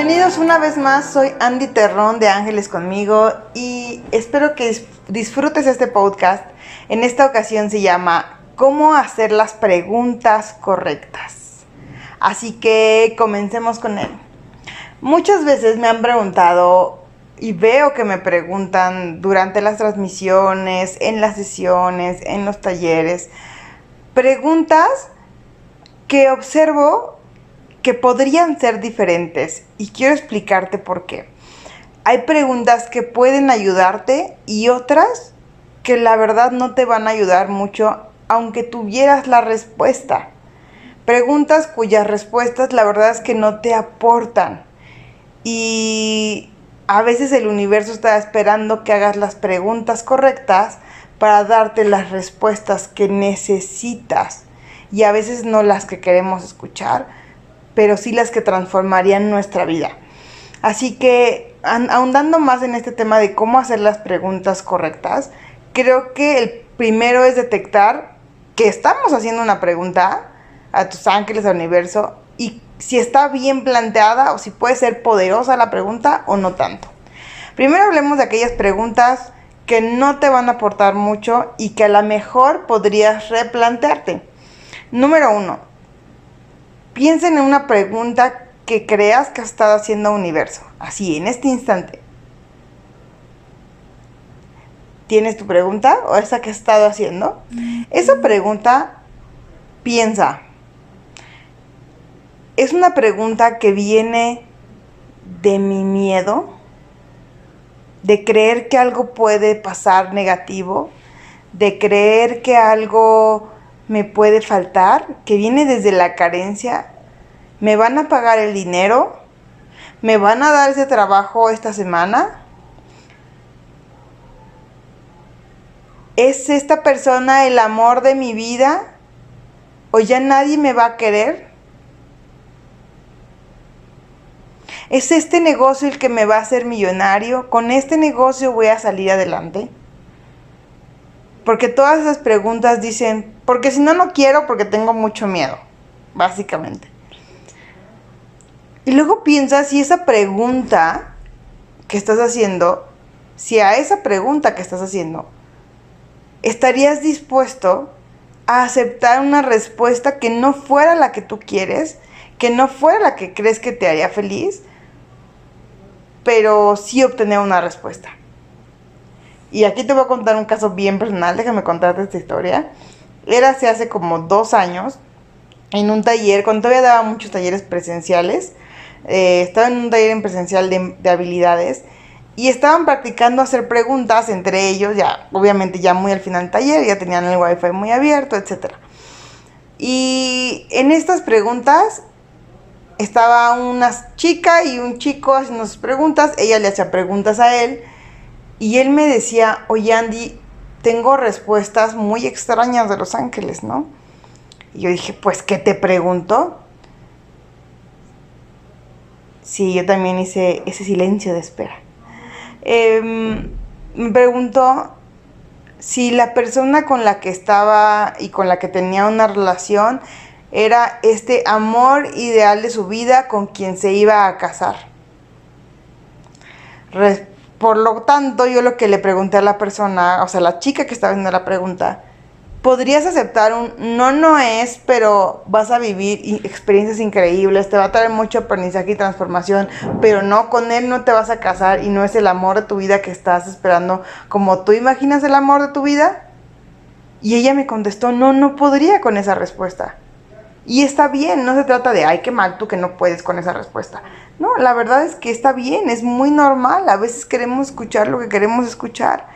Bienvenidos una vez más, soy Andy Terrón de Ángeles Conmigo y espero que disfrutes este podcast. En esta ocasión se llama ¿Cómo hacer las preguntas correctas? Así que comencemos con él. Muchas veces me han preguntado y veo que me preguntan durante las transmisiones, en las sesiones, en los talleres, preguntas que observo que podrían ser diferentes y quiero explicarte por qué. Hay preguntas que pueden ayudarte y otras que la verdad no te van a ayudar mucho aunque tuvieras la respuesta. Preguntas cuyas respuestas la verdad es que no te aportan y a veces el universo está esperando que hagas las preguntas correctas para darte las respuestas que necesitas y a veces no las que queremos escuchar, pero sí las que transformarían nuestra vida. Así que, ahondando más en este tema de cómo hacer las preguntas correctas, creo que el primero es detectar que estamos haciendo una pregunta a tus ángeles, al universo, y si está bien planteada o si puede ser poderosa la pregunta o no tanto. Primero hablemos de aquellas preguntas que no te van a aportar mucho y que a lo mejor podrías replantearte. Número 1. Piensa en una pregunta que creas que has estado haciendo universo, así, en este instante. ¿Tienes tu pregunta o esa que has estado haciendo? Esa pregunta, piensa. ¿Es una pregunta que viene de mi miedo? ¿De creer que algo puede pasar negativo? ¿De creer que algo me puede faltar? ¿Que viene desde la carencia? ¿Me van a pagar el dinero? ¿Me van a dar ese trabajo esta semana? ¿Es esta persona el amor de mi vida? ¿O ya nadie me va a querer? ¿Es este negocio el que me va a hacer millonario? ¿Con este negocio voy a salir adelante? Porque todas esas preguntas dicen, porque si no, no quiero porque tengo mucho miedo, básicamente. Y luego piensa si esa pregunta que estás haciendo, si a esa pregunta que estás haciendo, ¿estarías dispuesto a aceptar una respuesta que no fuera la que tú quieres, que no fuera la que crees que te haría feliz, pero sí obtener una respuesta? Y aquí te voy a contar un caso bien personal, déjame contarte esta historia. Era hace como 2 años, en un taller, cuando todavía daba muchos talleres presenciales, estaba en un taller en presencial de habilidades y estaban practicando hacer preguntas entre ellos, ya obviamente ya muy al final del taller, ya tenían el wifi muy abierto, etc. Y en estas preguntas estaba una chica y un chico haciendo sus preguntas, ella le hacía preguntas a él y él me decía, oye Andy, tengo respuestas muy extrañas de los ángeles, ¿no? Y yo dije, pues, ¿qué te pregunto? Sí, yo también hice ese silencio de espera. Me preguntó si la persona con la que estaba y con la que tenía una relación era este amor ideal de su vida con quien se iba a casar. Por lo tanto, yo lo que le pregunté a la persona, o sea, la chica que estaba haciendo la pregunta, ¿podrías aceptar un no es, pero vas a vivir experiencias increíbles, te va a traer mucho aprendizaje y transformación, pero no, con él no te vas a casar y no es el amor de tu vida que estás esperando como tú imaginas el amor de tu vida? Y ella me contestó, no podría con esa respuesta. Y está bien, no se trata de, ay, qué mal tú que no puedes con esa respuesta. No, la verdad es que está bien, es muy normal. A veces queremos escuchar lo que queremos escuchar.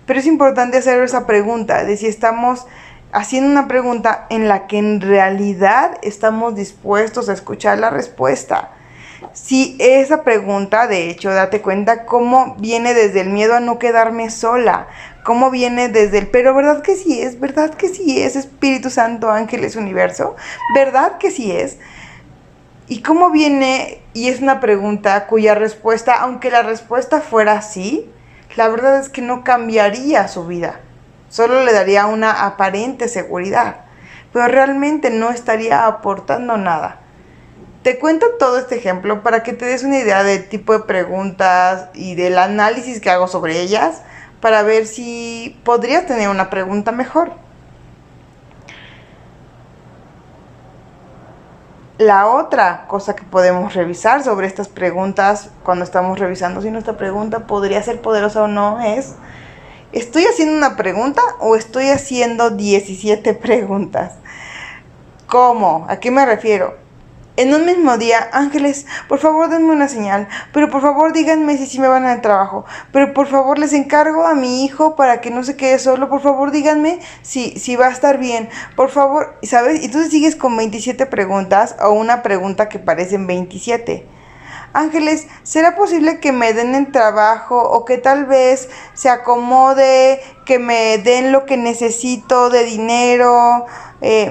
Pero es importante hacer esa pregunta, de si estamos haciendo una pregunta en la que en realidad estamos dispuestos a escuchar la respuesta. Si esa pregunta, de hecho, date cuenta cómo viene desde el miedo a no quedarme sola, cómo viene desde el, pero ¿verdad que sí es, Espíritu Santo, ángeles, universo? ¿Verdad que sí es? ¿Y cómo viene? Y es una pregunta cuya respuesta, aunque la respuesta fuera sí, la verdad es que no cambiaría su vida, solo le daría una aparente seguridad, pero realmente no estaría aportando nada. Te cuento todo este ejemplo para que te des una idea del tipo de preguntas y del análisis que hago sobre ellas para ver si podrías tener una pregunta mejor. La otra cosa que podemos revisar sobre estas preguntas cuando estamos revisando si nuestra pregunta podría ser poderosa o no es: ¿estoy haciendo una pregunta o estoy haciendo 17 preguntas? ¿Cómo? ¿A qué me refiero? En un mismo día: ángeles, por favor denme una señal, pero por favor díganme si sí me van al trabajo, pero por favor les encargo a mi hijo para que no se quede solo, por favor díganme si va a estar bien, por favor, ¿sabes? Y tú sigues con 27 preguntas o una pregunta que parecen 27. Ángeles, ¿será posible que me den el trabajo o que tal vez se acomode, que me den lo que necesito de dinero,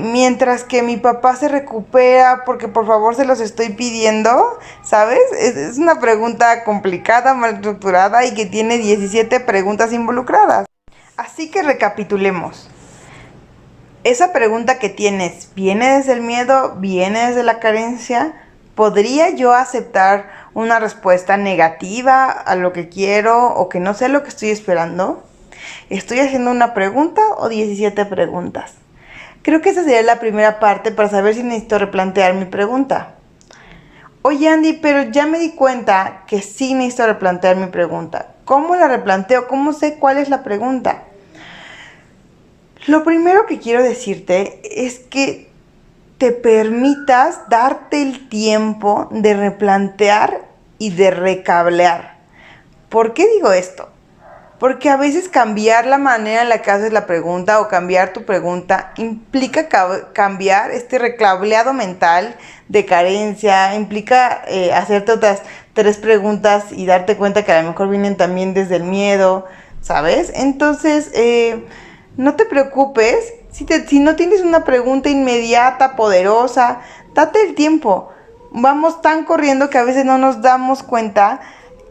mientras que mi papá se recupera, porque por favor se los estoy pidiendo? ¿Sabes? Es una pregunta complicada, mal estructurada y que tiene 17 preguntas involucradas. Así que recapitulemos. Esa pregunta que tienes, ¿viene desde el miedo? ¿Viene desde la carencia? ¿Podría yo aceptar una respuesta negativa a lo que quiero o que no sé lo que estoy esperando? ¿Estoy haciendo una pregunta o 17 preguntas? Creo que esa sería la primera parte para saber si necesito replantear mi pregunta. Oye Andy, pero ya me di cuenta que sí necesito replantear mi pregunta. ¿Cómo la replanteo? ¿Cómo sé cuál es la pregunta? Lo primero que quiero decirte es que te permitas darte el tiempo de replantear y de recablear. ¿Por qué digo esto? Porque a veces cambiar la manera en la que haces la pregunta o cambiar tu pregunta implica cambiar este recableado mental de carencia, implica hacerte otras 3 preguntas y darte cuenta que a lo mejor vienen también desde el miedo, ¿sabes? Entonces, no te preocupes si no tienes una pregunta inmediata, poderosa. Date el tiempo. Vamos tan corriendo que a veces no nos damos cuenta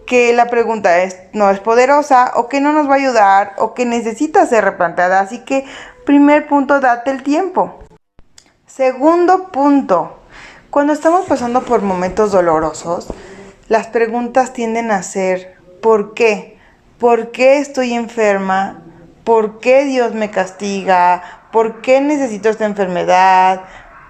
que la pregunta no es poderosa o que no nos va a ayudar o que necesita ser replanteada. Así que, primer punto, date el tiempo. Segundo punto, cuando estamos pasando por momentos dolorosos, las preguntas tienden a ser: ¿por qué? ¿Por qué estoy enferma? ¿Por qué Dios me castiga? ¿Por qué necesito esta enfermedad?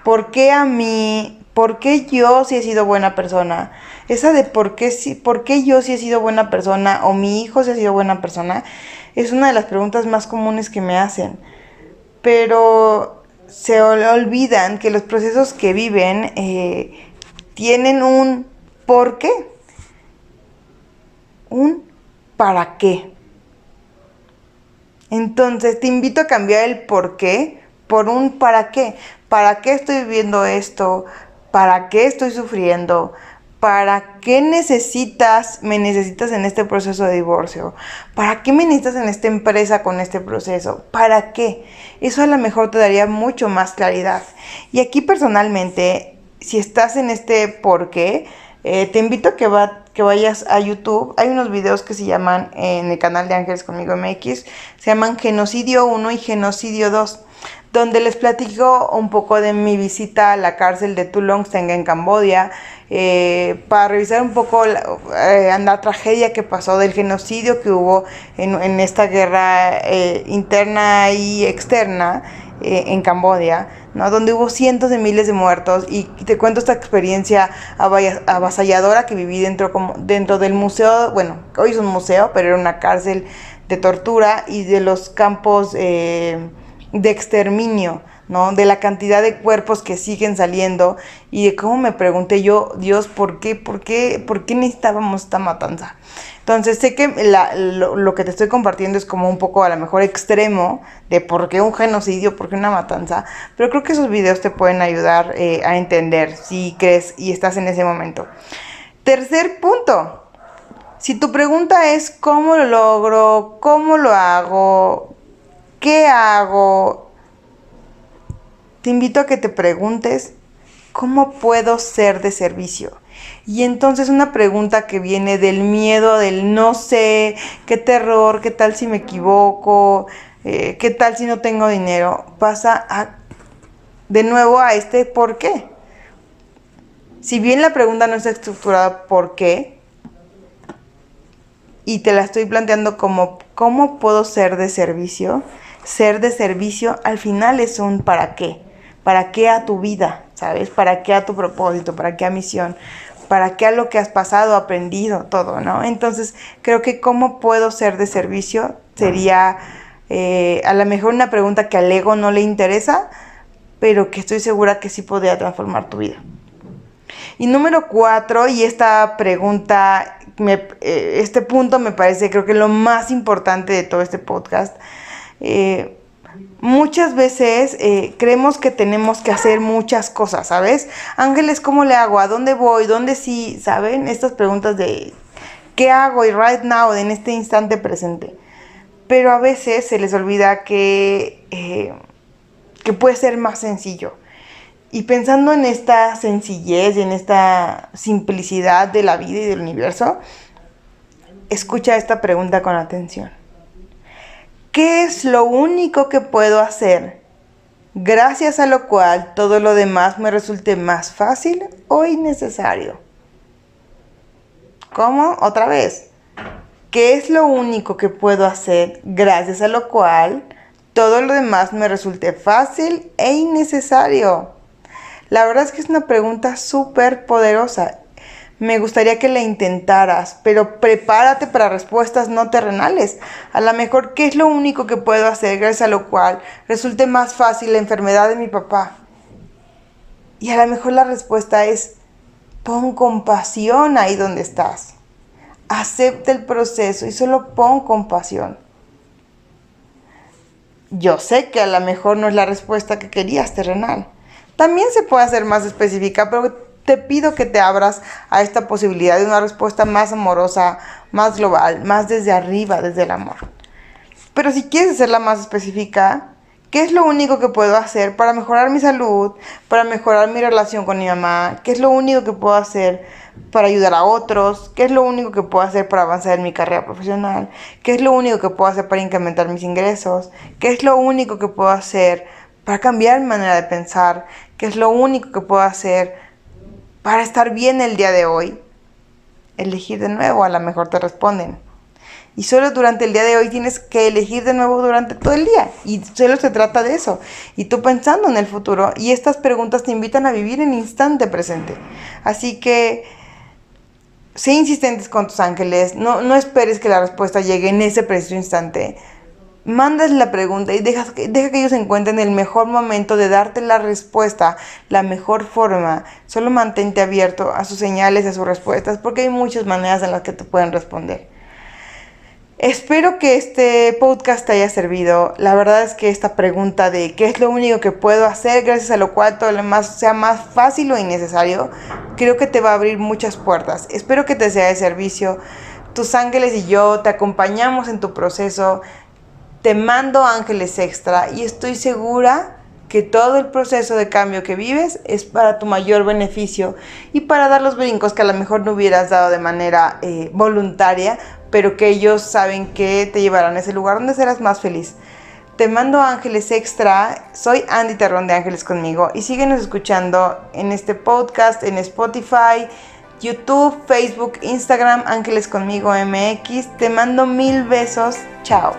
¿Por qué a mí? ¿Por qué yo sí he sido buena persona? Esa de por qué yo sí he sido buena persona o mi hijo sí ha sido buena persona es una de las preguntas más comunes que me hacen. Pero se olvidan que los procesos que viven tienen un por qué, un para qué. Entonces te invito a cambiar el por qué por un para qué. ¿Para qué estoy viviendo esto? ¿Para qué estoy sufriendo? ¿Para qué me necesitas en este proceso de divorcio? ¿Para qué me necesitas en esta empresa con este proceso? ¿Para qué? Eso a lo mejor te daría mucho más claridad. Y aquí personalmente, si estás en este por qué, te invito a que vayas a YouTube. Hay unos videos que se llaman, en el canal de Ángeles Conmigo MX, se llaman Genocidio 1 y Genocidio 2, donde les platico un poco de mi visita a la cárcel de Tu Long Seng en Camboya, para revisar un poco la tragedia que pasó del genocidio que hubo en esta guerra interna y externa en Camboya, ¿no? Donde hubo cientos de miles de muertos. Y te cuento esta experiencia avasalladora que viví dentro del museo. Bueno, hoy es un museo, pero era una cárcel de tortura y de los campos de exterminio, ¿no? De la cantidad de cuerpos que siguen saliendo y de cómo me pregunté yo: Dios, ¿por qué necesitábamos esta matanza? Entonces sé que lo que te estoy compartiendo es como un poco a lo mejor extremo de por qué un genocidio, por qué una matanza, pero creo que esos videos te pueden ayudar a entender si crees y estás en ese momento. Tercer punto, si tu pregunta es ¿cómo lo logro? ¿Cómo lo hago? ¿Qué hago? Te invito a que te preguntes: ¿cómo puedo ser de servicio? Y entonces una pregunta que viene del miedo, del no sé, qué terror, qué tal si me equivoco, qué tal si no tengo dinero, pasa de nuevo a este ¿por qué? Si bien la pregunta no está estructurada ¿por qué? Y te la estoy planteando como ¿cómo puedo ser de servicio? Ser de servicio al final es un ¿para qué? ¿Para qué a tu vida? ¿Sabes? ¿Para qué a tu propósito? ¿Para qué a misión? ¿Para qué a lo que has pasado, aprendido, todo, ¿no? Entonces, creo que ¿cómo puedo ser de servicio? Sería a lo mejor una pregunta que al ego no le interesa, pero que estoy segura que sí podría transformar tu vida. Y número 4, y esta pregunta, este punto me parece, creo que lo más importante de todo este podcast. Muchas veces creemos que tenemos que hacer muchas cosas, ¿sabes? Ángeles, ¿cómo le hago? ¿A dónde voy? ¿Dónde sí? ¿Saben? Estas preguntas de ¿qué hago? Y right now, en este instante presente. Pero a veces se les olvida que puede ser más sencillo. Y pensando en esta sencillez y en esta simplicidad de la vida y del universo, escucha esta pregunta con atención. ¿Qué es lo único que puedo hacer, gracias a lo cual todo lo demás me resulte más fácil o innecesario? ¿Cómo? Otra vez. ¿Qué es lo único que puedo hacer, gracias a lo cual todo lo demás me resulte fácil e innecesario? La verdad es que es una pregunta súper poderosa. Me gustaría que la intentaras, pero prepárate para respuestas no terrenales. A lo mejor, ¿qué es lo único que puedo hacer gracias a lo cual resulte más fácil la enfermedad de mi papá? Y a lo mejor la respuesta es, pon compasión ahí donde estás. Acepta el proceso y solo pon compasión. Yo sé que a lo mejor no es la respuesta que querías terrenal. También se puede hacer más específica, pero te pido que te abras a esta posibilidad de una respuesta más amorosa, más global, más desde arriba, desde el amor. Pero si quieres hacerla más específica, ¿qué es lo único que puedo hacer para mejorar mi salud, para mejorar mi relación con mi mamá? ¿Qué es lo único que puedo hacer para ayudar a otros? ¿Qué es lo único que puedo hacer para avanzar en mi carrera profesional? ¿Qué es lo único que puedo hacer para incrementar mis ingresos? ¿Qué es lo único que puedo hacer para cambiar mi manera de pensar? ¿Qué es lo único que puedo hacer para estar bien el día de hoy? Elegir de nuevo, a lo mejor te responden. Y solo durante el día de hoy tienes que elegir de nuevo durante todo el día. Y solo se trata de eso. Y tú pensando en el futuro. Y estas preguntas te invitan a vivir en instante presente. Así que sé insistentes con tus ángeles. No esperes que la respuesta llegue en ese preciso instante. Mándales la pregunta y deja que ellos encuentren el mejor momento de darte la respuesta, la mejor forma. Solo mantente abierto a sus señales, a sus respuestas, porque hay muchas maneras en las que te pueden responder. Espero que este podcast te haya servido. La verdad es que esta pregunta de qué es lo único que puedo hacer gracias a lo cual todo lo demás sea más fácil o innecesario, creo que te va a abrir muchas puertas. Espero que te sea de servicio. Tus ángeles y yo te acompañamos en tu proceso. Te mando ángeles extra y estoy segura que todo el proceso de cambio que vives es para tu mayor beneficio y para dar los brincos que a lo mejor no hubieras dado de manera voluntaria, pero que ellos saben que te llevarán a ese lugar donde serás más feliz. Te mando ángeles extra. Soy Andy Terrón de Ángeles Conmigo y síguenos escuchando en este podcast, en Spotify, YouTube, Facebook, Instagram, Ángeles Conmigo MX. Te mando 1000 besos. Chao.